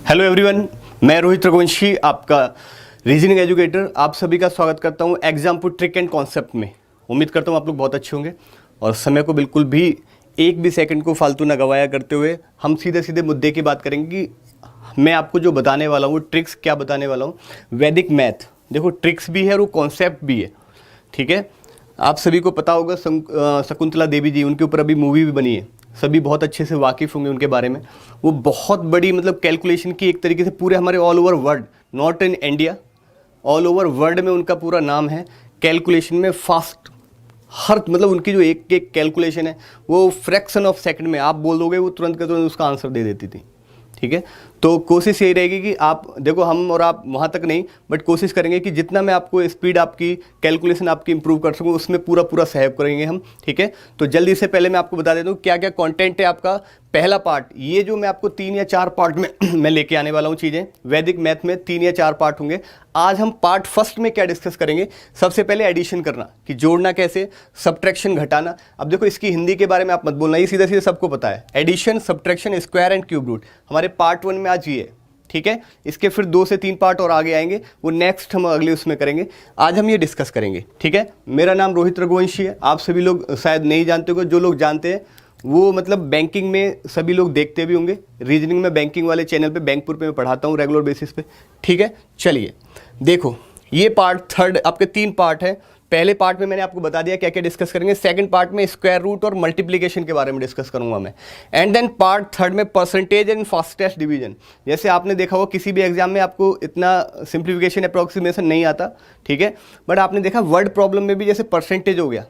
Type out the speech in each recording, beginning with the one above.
Hello everyone, मैं रोहित रघुवंशी, आपका reasoning educator. आप सभी का स्वागत करता हूं exam put trick and concept में। उम्मीद करता हूं आप लोग बहुत अच्छे होंगे और समय को बिल्कुल भी एक भी सेकंड को फालतू ना गवाया करते हुए हम सीधे सीधे मुद्दे की बात करेंगे कि मैं आपको जो बताने वाला हूँ, ट्रिक्स क्या बताने वाला हूँ। वैदिक मैथ, देखो ट्रिक्स भी है और वो कॉन्सेप्ट भी है, ठीक है। आप सभी को पता होगा शकुंतला देवी जी, उनके ऊपर अभी मूवी भी बनी है, सभी बहुत अच्छे से वाकिफ़ होंगे उनके बारे में। वो बहुत बड़ी मतलब कैलकुलेशन की एक तरीके से पूरे हमारे all over world, not in India, all over world में उनका पूरा नाम है। कैलकुलेशन में फास्ट, हर मतलब उनकी जो एक एक कैलकुलेशन है वो फ्रैक्शन ऑफ सेकंड में आप बोल दोगे वो तुरंत के तुरंत उसका आंसर दे देती थी, ठीक है। तो कोशिश यही रहेगी कि आप देखो, हम और आप वहाँ तक नहीं, बट कोशिश करेंगे कि जितना मैं आपको स्पीड आपकी कैलकुलेशन आपकी इंप्रूव कर सकूँ उसमें पूरा पूरा सहयोग करेंगे हम, ठीक है। तो जल्दी से पहले मैं आपको बता देता हूँ क्या क्या कंटेंट है आपका। पहला पार्ट, ये जो मैं आपको 3 या 4 पार्ट में मैं लेके आने वाला हूँ चीज़ें, वैदिक मैथ में 3 या 4 पार्ट होंगे। आज हम पार्ट फर्स्ट में क्या डिस्कस करेंगे, सबसे पहले एडिशन करना, कि जोड़ना कैसे, सब्ट्रैक्शन घटाना। अब देखो इसकी हिंदी के बारे में आप मत बोलना, ये सीधे सीधे सबको पता है। Addition, subtraction, square and cube root हमारे पार्ट 1 में आज ये है, ठीक है। इसके फिर 2 से 3 पार्ट और आगे आएंगे, वो नेक्स्ट हम अगले उसमें करेंगे। आज हम ये डिस्कस करेंगे, ठीक है। मेरा नाम रोहित रघुवंशी है। आप सभी लोग शायद नहीं जानते हो, जो लोग जानते हैं वो मतलब बैंकिंग में सभी लोग देखते भी होंगे। रीजनिंग में बैंकिंग वाले चैनल पे बैंकपुर पे मैं पढ़ाता हूँ रेगुलर बेसिस पे, ठीक है। चलिए देखो, ये पार्ट थर्ड, आपके 3 पार्ट है। पहले पार्ट में मैंने आपको बता दिया क्या क्या डिस्कस करेंगे। सेकंड पार्ट में स्क्वायर रूट और मल्टीप्लिकेशन के बारे में डिस्कस करूंगा मैं। एंड देन पार्ट थर्ड में परसेंटेज एंड फास्टेस्ट डिवीजन। जैसे आपने देखा होगा किसी भी एग्जाम में आपको इतना सिंप्लीफिकेशन अप्रोक्सीमेशन नहीं आता, ठीक है, बट आपने देखा वर्ड प्रॉब्लम में भी जैसे परसेंटेज हो गया,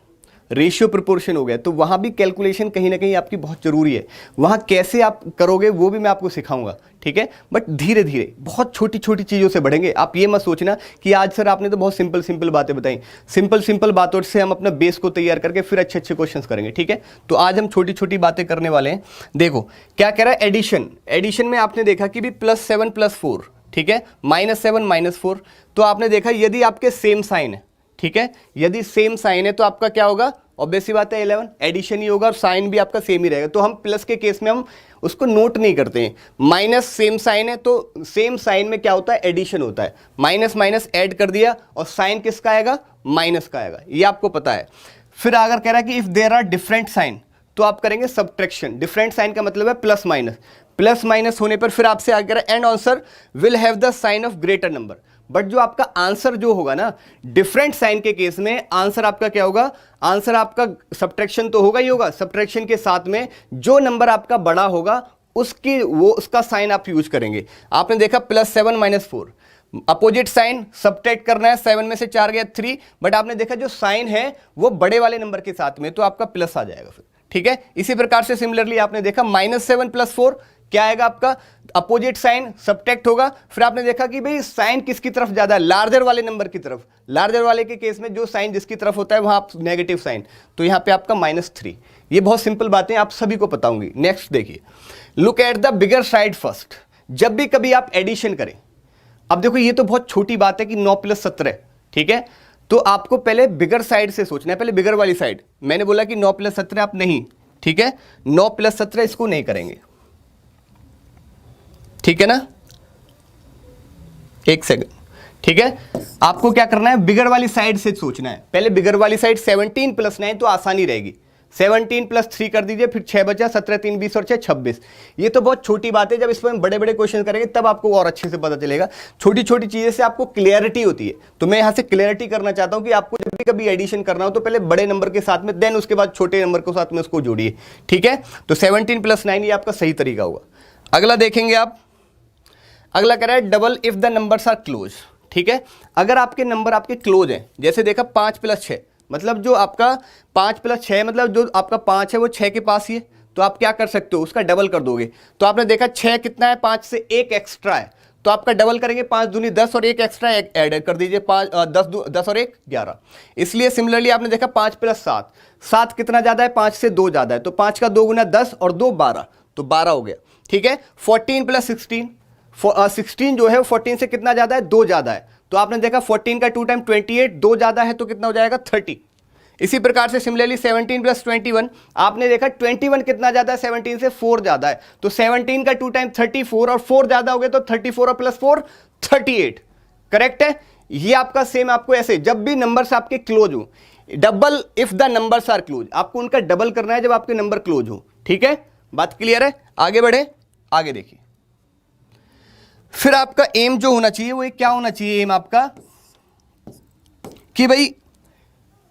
रेशियो प्रोपोर्शन हो गया, तो वहाँ भी कैलकुलेशन कहीं ना कहीं आपकी बहुत ज़रूरी है। वहाँ कैसे आप करोगे वो भी मैं आपको सिखाऊंगा, ठीक है। बट धीरे धीरे बहुत छोटी छोटी चीज़ों से बढ़ेंगे। आप ये मत सोचना कि आज सर आपने तो बहुत सिंपल सिंपल बातें बताई। सिंपल सिंपल बातों से हम अपना बेस को तैयार करके फिर अच्छे अच्छे क्वेश्चंस करेंगे, ठीक है। तो आज हम छोटी छोटी बातें करने वाले हैं। देखो क्या कह रहा है एडिशन। एडिशन में आपने देखा कि भी +7 + 4, ठीक है, -7 -4। तो आपने देखा यदि आपके सेम साइन है, ठीक है, यदि सेम साइन है तो आपका क्या होगा, ऑब्वियस सी बात है 11, एडिशन ही होगा और साइन भी आपका सेम ही रहेगा। तो हम प्लस के केस में हम उसको नोट नहीं करते हैं। माइनस सेम साइन है तो सेम साइन में क्या होता है, एडिशन होता है। माइनस माइनस ऐड कर दिया और साइन किसका आएगा, माइनस का आएगा, ये आपको पता है। फिर अगर कह रहा है कि if there are different sign तो आप करेंगे सब्ट्रैक्शन। डिफरेंट साइन का मतलब है प्लस माइनस। प्लस माइनस होने पर फिर आपसे आगे कह रहा है and answer will have the sign of greater number. But जो आपका आंसर जो होगा ना, डिफरेंट साइन के केस में आंसर आपका क्या होगा, आंसर आपका सब्ट्रैक्शन तो होगा ही होगा, सब्ट्रैक्शन के साथ में जो नंबर आपका बड़ा होगा उसका साइन आप यूज करेंगे। आपने देखा +7 - 4, अपोजिट साइन सब्ट्रैक्ट करना है, 7 में से 4 गया 3, बट आपने देखा जो साइन है वो बड़े वाले नंबर के साथ में, तो आपका प्लस आ जाएगा फिर, ठीक है। इसी प्रकार से सिमिलरली आपने देखा -7 + 4 क्या आएगा आपका, अपोजिट साइन सब्ट्रैक्ट होगा। फिर आपने देखा कि भाई साइन किसकी तरफ ज्यादा है, लार्जर वाले नंबर की तरफ। लार्जर वाले के केस में जो साइन जिसकी तरफ होता है वहां आप नेगेटिव साइन, तो यहां पे आपका -3। ये बहुत सिंपल बातें आप सभी को पता होंगी। नेक्स्ट देखिए, look at the bigger side first. जब भी कभी आप एडिशन करें, अब देखो ये तो बहुत छोटी बात है कि 9 + 17, ठीक है, तो आपको पहले बिगर साइड से सोचना है, पहले बिगर वाली साइड। मैंने बोला कि 9 + 17 आप नहीं, ठीक है, 9 + 17 इसको नहीं करेंगे, ठीक है ना, एक सेकंड, ठीक है। आपको क्या करना है, बिगर वाली साइड से सोचना है। पहले बिगर वाली साइड 17 + 9 तो आसानी रहेगी। 17 + 3 कर दीजिए, फिर 6 बचा, 17 3 20 और 6 26। ये तो बहुत छोटी बात है, जब इस पर हम बड़े बड़े क्वेश्चन करेंगे तब आपको और अच्छे से पता चलेगा। छोटी छोटी चीजें से आपको क्लियरिटी होती है। तो मैं यहां से क्लियरिटी करना चाहता हूं कि आपको जब भी कभी एडिशन करना हो तो पहले बड़े नंबर के साथ में, देन उसके बाद छोटे नंबर के साथ में उसको जोड़िए, ठीक है। तो 17 + 9 ये आपका सही तरीका होगा। अगला देखेंगे आप, अगला कह रहा है double if the numbers are close, ठीक है। अगर आपके नंबर आपके क्लोज हैं, जैसे देखा 5 + 6, मतलब जो आपका 5 + 6 मतलब जो आपका 5 है वो 6 के पास ही है, तो आप क्या कर सकते हो, उसका डबल कर दोगे। तो आपने देखा 6 कितना है, 5 से 1 एक्स्ट्रा है, तो आपका डबल करेंगे, 5 दूनी 10 और 1 एक्स्ट्रा ऐड कर दीजिए, 10 और 1 11। इसलिए सिमिलरली आपने देखा 5 + 7, 7 कितना ज्यादा है, 5 से 2 ज्यादा है, तो 5 का 2 गुना 10 और 2 12, तो 12 हो गया, ठीक है। 14 + 16, 16 जो है 14 से कितना ज्यादा है, 2 ज्यादा है, तो आपने देखा 14 का 2 टाइम 28, 2 ज्यादा है तो कितना हो जाएगा 30। इसी प्रकार से सिमिलरली 17 प्लस 21, आपने देखा 21 कितना ज्यादा है 17 से, 4 ज्यादा है, तो 17 का 2 टाइम 34 और 4 ज्यादा हो गया तो 34 और प्लस 4 38, करेक्ट है। ये आपका सेम आपको ऐसे जब भी नंबर्स आपके क्लोज हो, double if the numbers are close, आपको उनका डबल करना है जब आपके नंबर क्लोज हो, ठीक है, बात क्लियर है। आगे बढ़े, आगे देखिए, फिर आपका एम जो होना चाहिए वो क्या होना चाहिए, एम आपका कि भाई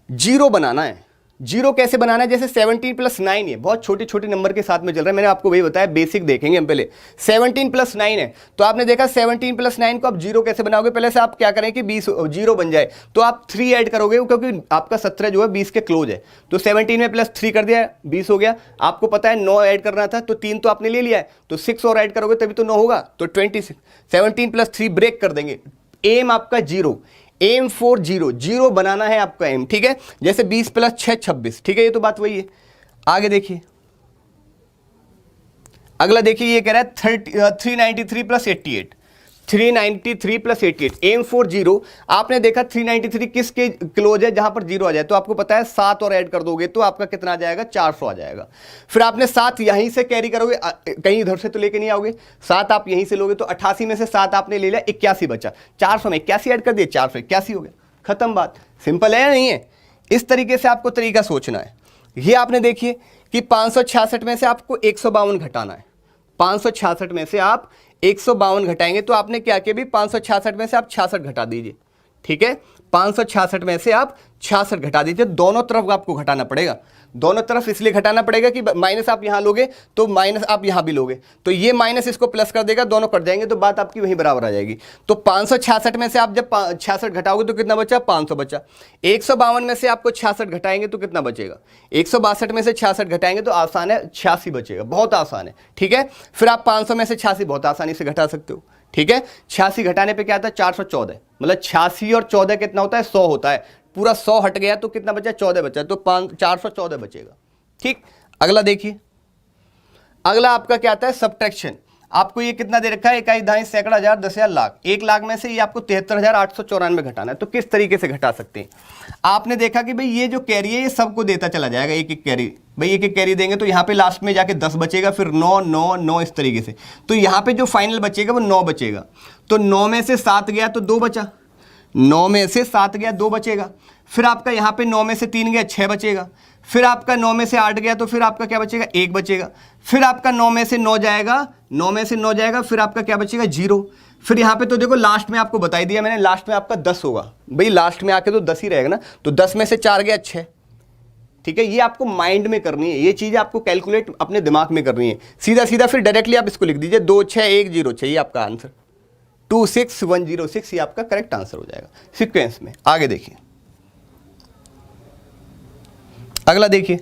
जीरो बनाना है। जीरो कैसे बनाना है, जैसे 17 प्लस 9 है, बहुत छोटे छोटे नंबर के साथ में चल रहा है, मैंने आपको वही बताया, बेसिक देखेंगे हम पहले। 17 प्लस 9 है, तो आपने देखा 17 प्लस 9 को आप जीरो कैसे बनाओगे, पहले से आप क्या करें कि 20 जीरो बन जाए, तो आप 3 ऐड करोगे, क्योंकि आपका 17 जो है 20 के क्लोज है, तो 17 में प्लस 3 कर दिया 20 हो गया। आपको पता है 9 ऐड करना था, तो 3 तो आपने ले लिया है, तो 6 और ऐड करोगे तभी तो 9 होगा, तो 26। 17 प्लस 3 ब्रेक कर देंगे, एम आपका zero, M for zero, zero बनाना है आपका एम, ठीक है। जैसे 20 प्लस 6 26, ठीक है, ये तो बात वही है। आगे देखिए, अगला देखिए, ये कह रहा है 393 plus 88, 393 plus 88, aim for zero. आपने देखा 393 किसके क्लोज है, जहां पर जीरो आ जाए, तो आपको पता है 7 और ऐड कर दोगे तो आपका कितना आ जाएगा, 400 आ जाएगा। फिर आपने 7 यहीं से कैरी करोगे, कहीं इधर से तो लेके नहीं आओगे, 7 आप यहीं से लोगे, तो 88 में से 7 आपने ले लिया, 81 बचा, 400 में 81 ऐड कर दिए, 481 हो गया, खत्म बात। सिंपल है या नहीं है? इस तरीके से आपको तरीका सोचना है। ये आपने देखिए कि 566 में से आपको 152 घटाना है, 566 में से आप 152 घटाएंगे, तो आपने क्या किया भी, 566 में से आप 66 घटा दीजिए, ठीक है, 566 में से आप 66 घटा दीजिए। दोनों तरफ आपको घटाना पड़ेगा, दोनों तरफ इसलिए घटाना पड़ेगा कि माइनस आप यहां लोगे तो माइनस आप यहां भी लोगे, तो ये माइनस इसको प्लस कर देगा, दोनों कट जाएंगे, तो बात आपकी वहीं बराबर आ जाएगी। तो 566 में से आप जब 66 घटाओगे तो कितना बचा, 500 बचा। 152 में से आपको 66 घटाएंगे तो कितना बचेगा, 162 में से 66 घटाएंगे तो आसान है, 86 बचेगा, बहुत आसान है, ठीक है। फिर आप 500 में से 86 बहुत आसानी से घटा सकते हो, ठीक है। 86 घटाने पे क्या आता है, 414, मतलब 86 और 14 कितना होता है, 100 होता है, पूरा 100 हट गया तो कितना बचा, 14 बचा, तो 414 बचेगा, ठीक। अगला देखिए, अगला आपका क्या आता है, सब्ट्रैक्शन। आपको ये कितना दे रखा है, इकाई, दहाई, सैकड़ा, हजार, 10,000, लाख। 1 लाख में से ये आपको 73,894 घटाना है, तो किस तरीके से घटा सकते हैं। आपने देखा कि भाई ये जो कैरी है ये सबको देता चला जाएगा, एक एक कैरी, भाई एक एक कैरी देंगे तो यहाँ पे लास्ट में जाके 10 बचेगा, फिर 9 9 9 इस तरीके से, तो यहाँ पे जो फाइनल बचेगा वो 9 बचेगा। तो 9 में से 7 गया तो 2 बचा, 9 में से 7 गया 2 बचेगा। फिर आपका यहाँ पे 9 में से 3 गया 6 बचेगा। फिर आपका 9 में से 8 गया तो फिर आपका क्या बचेगा, 1 बचेगा। फिर आपका 9 में से 9 जाएगा, 9 में से 9 जाएगा, फिर आपका क्या बचेगा, 0। फिर यहाँ पे तो देखो लास्ट में आपको बता ही दिया मैंने, लास्ट में आपका 10 होगा, भाई लास्ट में आके तो 10 ही रहेगा ना, तो 10 में से 4 गया 6, ठीक है। ये आपको माइंड में करनी है, ये चीज़ें आपको कैलकुलेट अपने दिमाग में करनी है, सीधा सीधा फिर डायरेक्टली आप इसको लिख दीजिए, 2 6 1 0 6, ये आपका आंसर 26106, ये आपका करेक्ट आंसर हो जाएगा सीक्वेंस में। आगे देखिए, अगला देखिए,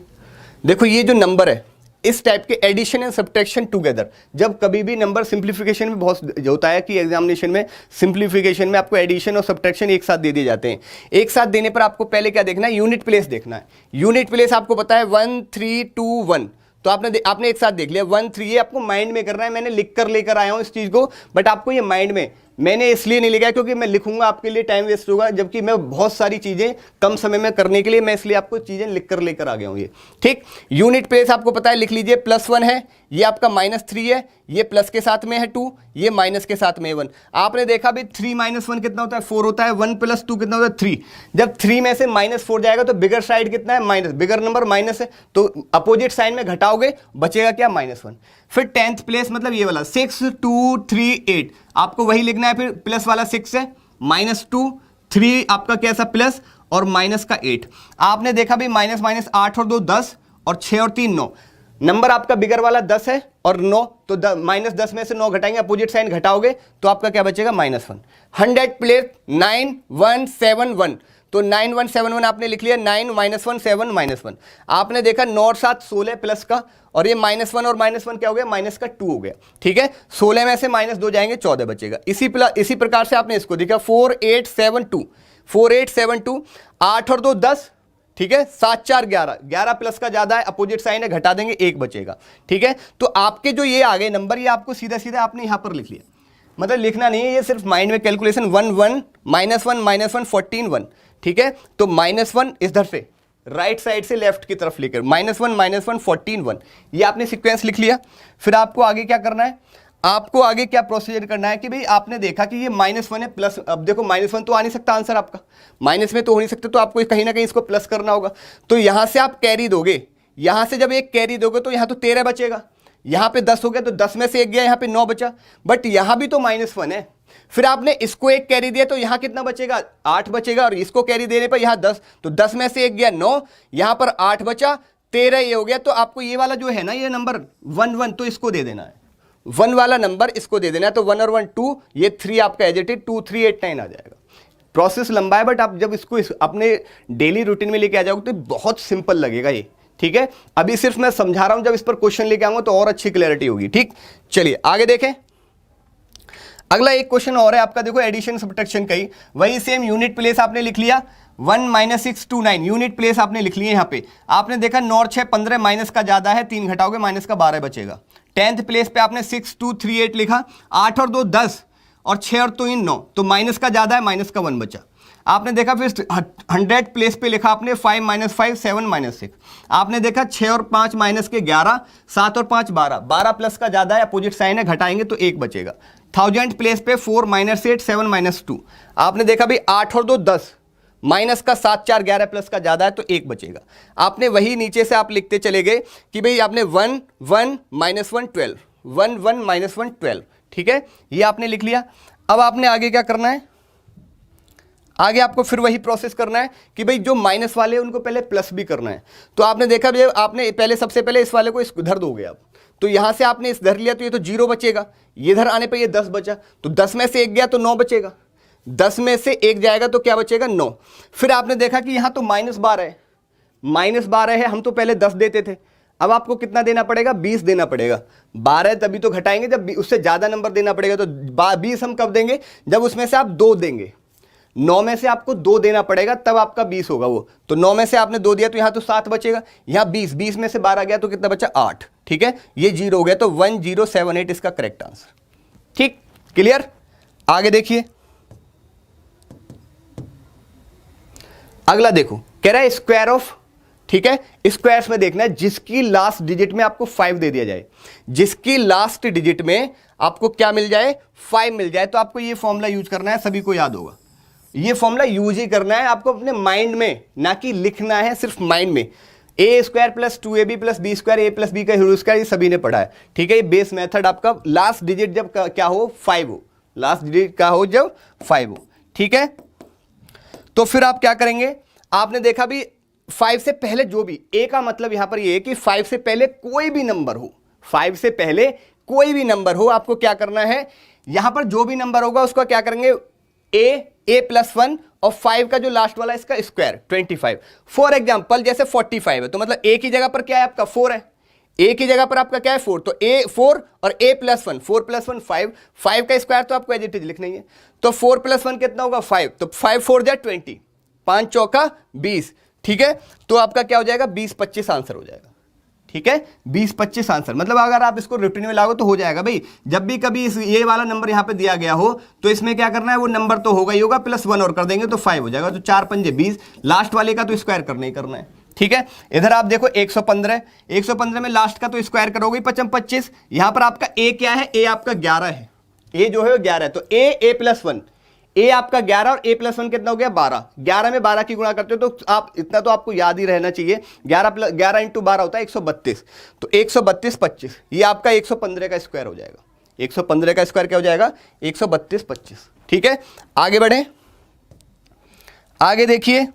देखो ये जो नंबर है, इस टाइप के एडिशन एंड सब्ट्रैक्शन टुगेदर, जब कभी भी नंबर सिंप्लीफिकेशन में बहुत होता है कि एग्जामिनेशन में सिंप्लीफिकेशन में आपको एडिशन और सब्ट्रैक्शन एक साथ दे दिए जाते हैं। एक साथ देने पर आपको पहले क्या देखना है, यूनिट प्लेस देखना है। यूनिट प्लेस आपको पता है 1 3 2 1, तो आपने एक साथ देख लिया 1 3, ये आपको माइंड में करना है। मैंने लिख कर लेकर आया हूं इस चीज को, बट आपको ये माइंड में, मैंने इसलिए नहीं लिखा क्योंकि मैं लिखूंगा आपके लिए टाइम वेस्ट होगा, जबकि मैं बहुत सारी चीजें कम समय में करने के लिए मैं इसलिए आपको चीजें लिख कर लेकर आ गया हूं ये, ठीक। यूनिट प्लेस आपको पता है, लिख लीजिए +1 है, ये आपका -3 है, ये प्लस के साथ में है 2, ये माइनस के साथ में 1। आपने देखा भी 3 - 1 कितना होता है, 4 होता है, 1 + 2 कितना होता है, 3। जब 3 में से -4 जाएगा तो बिगर साइड कितना है, माइनस, बिगर नंबर माइनस है, तो अपोजिट साइड में घटाओगे बचेगा क्या, -1। फिर 10th प्लेस मतलब ये वाला 6 2 3 8, आपको वही लिखना है, फिर प्लस वाला 6 है, -2 3 आपका कैसा प्लस और माइनस का 8। आपने देखा भी माइनस 8 और 2 10 और 6 और 3 9, नंबर आपका बिगर वाला 10 है और 9, तो -10 में से 9 घटाएंगे, अपोजिट साइन घटाओगे तो आपका क्या बचेगा, -1। 100 प्लेस 9 1 7 1, तो 9 1 7 1 आपने लिख लिया, 9 -1 7 -1। आपने देखा 9 और 7 16 प्लस का, और ये -1 और -1 क्या हो गया, माइनस का 2 हो गया, ठीक है। 16 में से -2 जाएंगे 14 बचेगा। इसी प्रकार से आपने इसको देखा 4 8 7 2, 4 8 7 2, 8 और 2 10, ठीक है, 7 4 11, 11 प्लस का ज्यादा है, अपोजिट साइन है, घटा देंगे 1 बचेगा, ठीक है। तो आपके जो ये आ गए नंबर, ये आपको सीधा सीधा आपने यहां पर लिख लिया, मतलब लिखना नहीं है, ये सिर्फ माइंड में कैलकुलेशन। 1 1 -1 -1 14 1, ठीक है। तो -1 इधर से राइट साइड से लेफ्ट की तरफ लेकर -1 14 1, ये आपने सीक्वेंस लिख लिया। फिर आपको आगे क्या करना है, आपको आगे क्या प्रोसीजर करना है कि भाई आपने देखा कि ये -1 है प्लस, अब देखो -1 तो आ नहीं सकता आंसर आपका, माइनस में तो हो नहीं सकते, तो आपको कहीं ना कहीं इसको प्लस करना होगा। तो यहां से आप कैरी दोगे, यहां से जब एक कैरी दोगे तो यहां तो 13 बचेगा, यहां पे 10 हो गया तो 10 में से एक गया, यहां पे 9 बचा, बट यहां भी तो -1 है। फिर आपने इसको एक कैरी दिया तो यहां कितना बचेगा, 8 बचेगा, और इसको कैरी देने पर यहां 10, तो 10 में से एक गया 9, यहां पर 8 बचा, 13 ये हो गया। तो आपको ये वाला जो है ना, ये नंबर 1 1 तो इसको दे देना है, 1 वाला नंबर इसको दे देना है। तो 1 और 1 2, ये 3 आपका एज इट इज 2 3 8 9 आ जाएगा। प्रोसेस लंबा है, बट आप जब इसको अपने डेली रूटीन में लेके आ जाओगे तो बहुत सिंपल लगेगा ये, ठीक है। अभी सिर्फ मैं समझा रहा हूं, जब इस पर क्वेश्चन लेके आऊंगा तो और अच्छी क्लैरिटी होगी, ठीक। चलिए आगे देखें, अगला एक क्वेश्चन और है आपका, देखो एडिशन सब्ट्रैक्शन का ही, वही सेम यूनिट प्लेस आपने लिख लिया, 1 6 2 9 यूनिट प्लेस आपने लिख लिया। यहाँ पे आपने देखा 9 और 6 15, माइनस का ज्यादा है, 3 घटाओगे माइनस का 12 बचेगा। 10th प्लेस पे आपने 6 2 3 8 लिखा, 8 और 2 10, और 6 और 2 9, तो माइनस का ज्यादा है, माइनस का 1 बचा। आपने देखा फिर 100 प्लेस पे लिखा आपने 5 -5 7 -6, आपने देखा 6 और 5 माइनस के 11, 7 और 5 12, 12 प्लस का ज्यादा है, अपोजिट साइन है, घटाएंगे तो 1 बचेगा। 1000 प्लेस पे 4 -8 7 -2, आपने देखा भाई 8 और 2 10, माइनस का 7 4 11 प्लस का ज्यादा है तो 1 बचेगा। आपने वही नीचे से आप लिखते चले गए कि भाई आपने 1 1 -1 12, 1 1 -1 12, ठीक है, ये आपने लिख लिया। अब आपने आगे क्या करना है, आगे आपको फिर वही प्रोसेस करना है कि भाई जो माइनस वाले हैं उनको पहले प्लस भी करना है। तो आपने देखा भाई, आपने पहले सबसे पहले इस वाले को इधर दोगे आप, तो यहां से आपने इस धर लिया तो ये तो 0 बचेगा, ये इधर आने पे ये 10 बचा, तो 10 में से एक गया तो 9 बचेगा, 10 में से एक जाएगा तो क्या बचेगा 9। फिर आपने देखा कि यहां तो -12 है, -12 है, हम तो पहले 10 देते थे, अब आपको कितना देना पड़ेगा, 20 देना पड़ेगा। 12 तभी तो घटाएंगे जब उससे ज्यादा नंबर देना पड़ेगा, तो 20 हम कब देंगे, जब उसमें से आप 2 देंगे। 9 में से आपको 2 देना पड़ेगा तब आपका 20 होगा वो, तो 9 में से आपने 2 दिया तो यहां तो 7 बचेगा, यहां 20 में से 12 गया तो कितना बचा 8, ठीक है, ये 0 हो गया, तो 1078 इसका करेक्ट आंसर, ठीक, क्लियर। आगे देखिए, अगला देखो, कह रहा है स्क्वायर ऑफ, ठीक है, स्क्वायर्स में देखना है जिसकी लास्ट डिजिट में आपको 5 दे दिया जाए, जिसकी लास्ट डिजिट में आपको क्या मिल जाए, 5 मिल जाए, तो आपको ये फॉर्मूला यूज करना है, सभी को याद होगा, ये फॉर्मूला यूज ही करना है आपको अपने माइंड में, ना कि लिखना है सिर्फ माइंड में। a² + 2ab + b² a + b का होल स्क्वायर, ये सभी ने पढ़ा है, ठीक है। ये बेस मेथड आपका, लास्ट डिजिट जब क्या हो 5 हो, लास्ट डिजिट क्या हो जब 5 हो, ठीक है। तो फिर आप क्या करेंगे, आपने देखा भी 5 से पहले जो भी, a का मतलब यहां पर ये है कि 5 से पहले कोई भी नंबर हो, 5 से पहले कोई भी नंबर हो, आपको क्या करना है, यहां पर जो भी नंबर होगा उसका क्या करेंगे, a + 1 और 5 का जो लास्ट वाला इसका स्क्वायर 25। फॉर एग्जाम्पल जैसे 45 है, तो मतलब a की जगह पर क्या है आपका 4 है, a की जगह पर आपका क्या है 4, तो a 4 और a + 1, 4 + 1 5, 5 का स्क्वायर तो आपको एज इट इज लिखना ही है, तो 4 + 1 कितना होगा 5, तो 5 4 जा 20, 5 चौका 20, ठीक है। तो आपका क्या हो जाएगा 20 25 आंसर हो जाएगा, ठीक है, 20 25 आंसर, मतलब अगर आप इसको रूटीन में लागो तो हो जाएगा भाई। जब भी कभी ये वाला नंबर यहां पे दिया गया हो तो इसमें क्या करना है, वो नंबर तो होगा ही होगा, +1 और कर देंगे तो 5 हो जाएगा, तो 4 5 20, लास्ट वाले का तो स्क्वायर करना ही करना है, ठीक है। इधर आप देखो 115 में लास्ट का तो स्क्वायर करोगे 25 25, यहां पर आपका a क्या है, a आपका 11 है, a जो है 11 है, तो a + 1, a आपका 11 और a + 1 कितना हो गया 12, 11 में 12 की गुणा करते हो तो आप इतना तो आपको याद ही रहना चाहिए, 11 × 12 होता है 132, तो 132 25, ये आपका 115 का स्क्वायर हो जाएगा, 115 का स्क्वायर क्या हो जाएगा 132 25, ठीक है। आगे बढ़े, आगे देखिए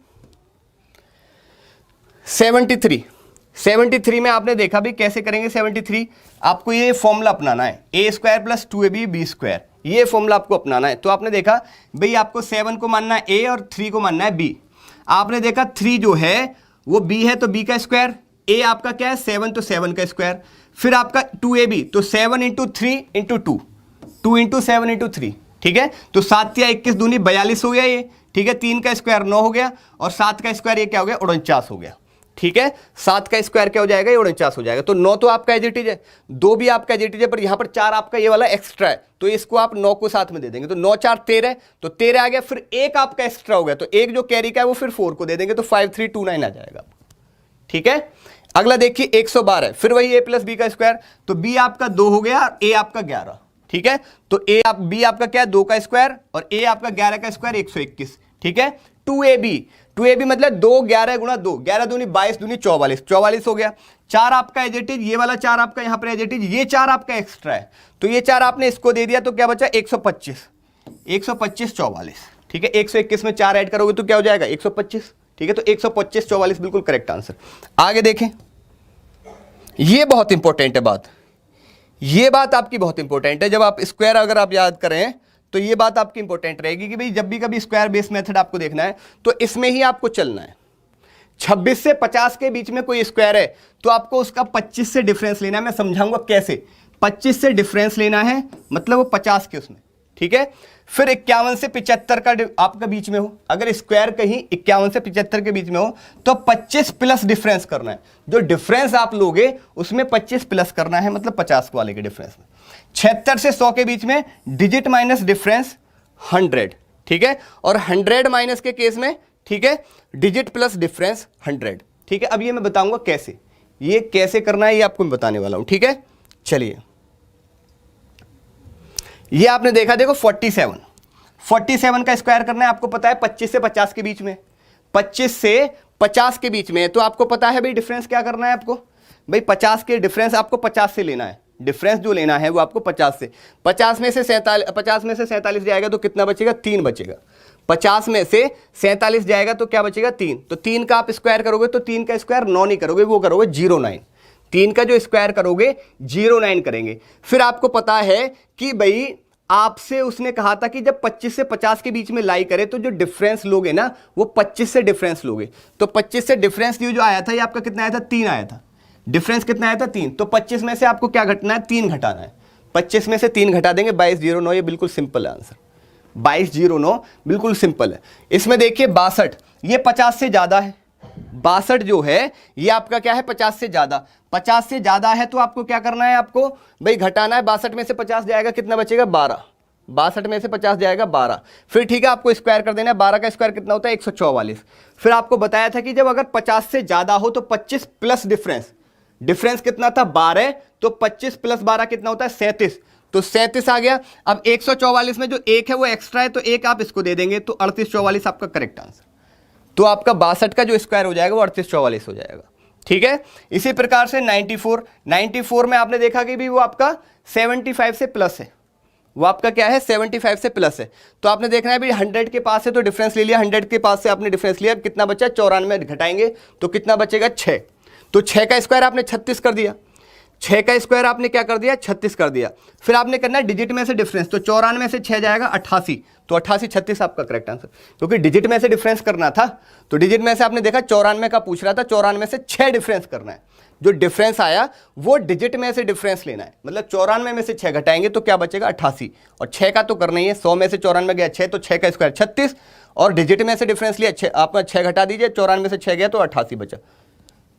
73 में आपने देखा भी कैसे करेंगे 73, आपको ये फॉर्मूला अपनाना है, a² + 2ab b², ये फॉर्मूला आपको अपनाना है। तो आपने देखा भाई आपको 7 को मानना है a और 3 को मानना है b, आपने देखा 3 जो है वो b है तो b का स्क्वायर, a आपका क्या है 7 तो 7 का स्क्वायर, फिर आपका 2ab तो 7 × 3 × 2, 2 × 7 × 3, ठीक है, तो 7 या 21 दूनी 42 हो गया ये, ठीक है, 3 का स्क्वायर 9 हो गया और 7 का स्क्वायर ये क्या हो गया 49 हो गया, ठीक है। 7 का स्क्वायर क्या हो जाएगा 49 हो जाएगा, तो 9 तो आपका एज इट इज है, 2 भी आपका एज इट इज है, पर यहां पर 4 आपका ये वाला एक्स्ट्रा है, तो इसको आप 9 को साथ में दे देंगे, तो 9 4 13, तो 13 आ गया, फिर एक आपका एक्स्ट्रा हो गया, तो एक जो कैरी का है वो फिर 4 को दे देंगे, तो 5329 आ जाएगा, ठीक है। अगला देखिए 112, फिर वही a प्लस बी का स्क्वायर, तो b आपका 2 हो गया और a आपका 11, ठीक है। तो b आपका क्या है 2 का स्क्वायर और a आपका 11 का स्क्वायर 121, ठीक है। 2ab मतलब 2 11 गुणा 2, 11 दूनी 22 दूनी 44, 44 हो गया। 4 आपका एज इट इज, ये वाला 4 आपका यहाँ पर एज इट इज, ये 4 आपका एक्स्ट्रा है, तो ये 4 आपने इसको दे दिया, तो क्या बचा 125, 125 44, ठीक है। 121 में 4 ऐड करोगे तो क्या हो जाएगा 125, ठीक है। तो 125 44 बिल्कुल करेक्ट आंसर। आगे देखें, ये बहुत इंपॉर्टेंट है बात, ये बात आपकी बहुत इंपॉर्टेंट है। जब आप स्क्वायर अगर आप याद करें तो ये बात आपकी इंपॉर्टेंट रहेगी कि भाई जब भी कभी स्क्वायर बेस मेथड आपको देखना है तो इसमें ही आपको चलना है। 26 से 50 के बीच में कोई स्क्वायर है तो आपको उसका 25 से डिफरेंस लेना है। मैं समझाऊंगा कैसे। 25 से डिफरेंस लेना है मतलब वो 50 के उसमें, ठीक है। फिर 51 से 75 का आपका बीच में हो, अगर स्क्वायर कहीं 51 से 75 के बीच में हो तो 25 प्लस डिफरेंस करना है। जो डिफरेंस आप लोगे उसमें 25 प्लस करना है, मतलब 50 वाले के डिफरेंस में। 76 से 100 के बीच में डिजिट माइनस डिफरेंस 100, ठीक है। और 100 माइनस के केस में, ठीक है, डिजिट प्लस डिफरेंस 100, ठीक है। अब ये मैं बताऊंगा कैसे, ये कैसे करना है ये आपको मैं बताने वाला हूं, ठीक है। चलिए, ये आपने देखा, देखो 47 का स्क्वायर करना है, आपको पता है 25 से 50 के बीच में, 25 से 50 के बीच में, तो आपको पता है भाई डिफरेंस क्या करना है आपको, भाई 50 के डिफरेंस आपको 50 से लेना है। डिफरेंस जो लेना है वो आपको 50 से, 50 में से 47 जाएगा तो कितना बचेगा 3 बचेगा। 50 में से 47 जाएगा तो क्या बचेगा 3, तो 3 का आप स्क्वायर करोगे तो 3 का स्क्वायर 9 नहीं करोगे, वो करोगे 09। 3 का जो स्क्वायर करोगे 09 करेंगे। फिर आपको पता है कि भाई आपसे उसने कहा था कि जब 25 से 50 के बीच में लाई करे तो जो डिफरेंस लोगे ना वो 25 से डिफरेंस लोगे। तो 25 से डिफरेंस जो आया था ये आपका कितना आया था 3 आया था। डिफरेंस कितना आया था 3, तो 25 में से आपको क्या घटना है 3 घटाना है। 25 में से 3 घटा देंगे 2209, ये बिल्कुल सिंपल है आंसर। 2209 बिल्कुल सिंपल है। इसमें देखिए 62, ये 50 से ज्यादा है। 62 जो है ये आपका क्या है 50 से ज्यादा। 50 से ज्यादा है तो आपको क्या करना है, आपको भाई घटाना है। 62 में से 50 जाएगा कितना बचेगा 12, 62 में से 50 जाएगा 12। फिर ठीक है आपको स्क्वायर कर देना है, 12 का स्क्वायर कितना होता है 144। फिर आपको बताया था कि जब अगर 50 से ज्यादा हो तो 25 प्लस डिफरेंस, डिफरेंस कितना था 12, तो 25 प्लस 12 कितना होता है 37, तो 37 आ गया। अब 144 में जो 1 है वो एक्स्ट्रा है तो 1 आप इसको दे देंगे, तो 3844 आपका करेक्ट आंसर। तो आपका 62 का जो स्क्वायर हो जाएगा वो 3844 हो जाएगा, ठीक है। इसी प्रकार से 94 में आपने देखा कि भी वो आपका 75 से प्लस है, वो आपका क्या है 75 से प्लस है। तो आपने देखना है भी 100 के पास है तो डिफरेंस ले लिया, 100 के पास से आपने डिफरेंस लिया, कितना बचा 94 घटाएंगे तो कितना बचेगा 6। तो 6 का स्क्वायर आपने 36 कर दिया, 6 का स्क्वायर आपने क्या कर दिया 36 कर दिया। फिर आपने करना है डिजिट में से डिफरेंस, तो 94 में से 6 जाएगा 88, तो 88 36 आपका करेक्ट आंसर। क्योंकि डिजिट में से डिफरेंस करना था तो डिजिट में से आपने देखा 94 का पूछ रहा था, 94 से 6 डिफरेंस करना है। जो डिफरेंस आया वो डिजिट में से डिफरेंस लेना है, मतलब 94 में से 6 घटाएंगे तो क्या बचेगा 88, और 6 का तो करना ही है। 100 में से 94 गया 6, तो 6 का स्क्वायर 36, और डिजिट में से डिफरेंस लिया आपका 6 घटा दीजिए, 94 में से 6 गया तो 88 बचा,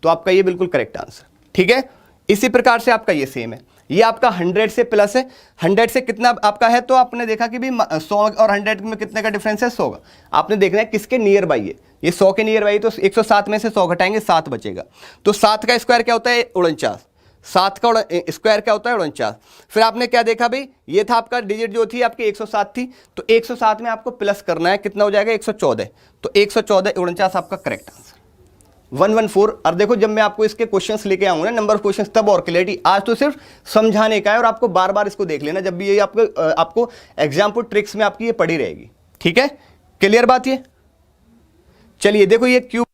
तो आपका ये बिल्कुल करेक्ट आंसर, ठीक है। इसी प्रकार से आपका ये सेम है, ये आपका 100 से प्लस है। 100 से कितना आपका है, तो आपने देखा कि भी 100 और 100 में कितने का डिफरेंस है 100 का। आपने देखना है किसके नियर बाई है, ये 100 के नियर बाई, तो 107 में से 100 घटाएंगे 7 बचेगा। तो 7 का स्क्वायर क्या होता है 49, 7 का स्क्वायर क्या होता है 49। फिर आपने क्या देखा भाई, ये था आपका डिजिट जो थी आपकी 107 थी, तो 107 में आपको प्लस करना है, कितना हो जाएगा 114, तो 114 49 आपका करेक्ट आंसर 114। और देखो जब मैं आपको इसके क्वेश्चंस लेके आऊंगा ना, नंबर ऑफ क्वेश्चंस, तब और क्लैरिटी। आज तो सिर्फ समझाने का है और आपको बार बार इसको देख लेना, जब भी ये आपको एग्जाम्पल ट्रिक्स में आपकी ये पड़ी रहेगी, ठीक है। क्लियर बात ये। चलिए देखो ये क्यूब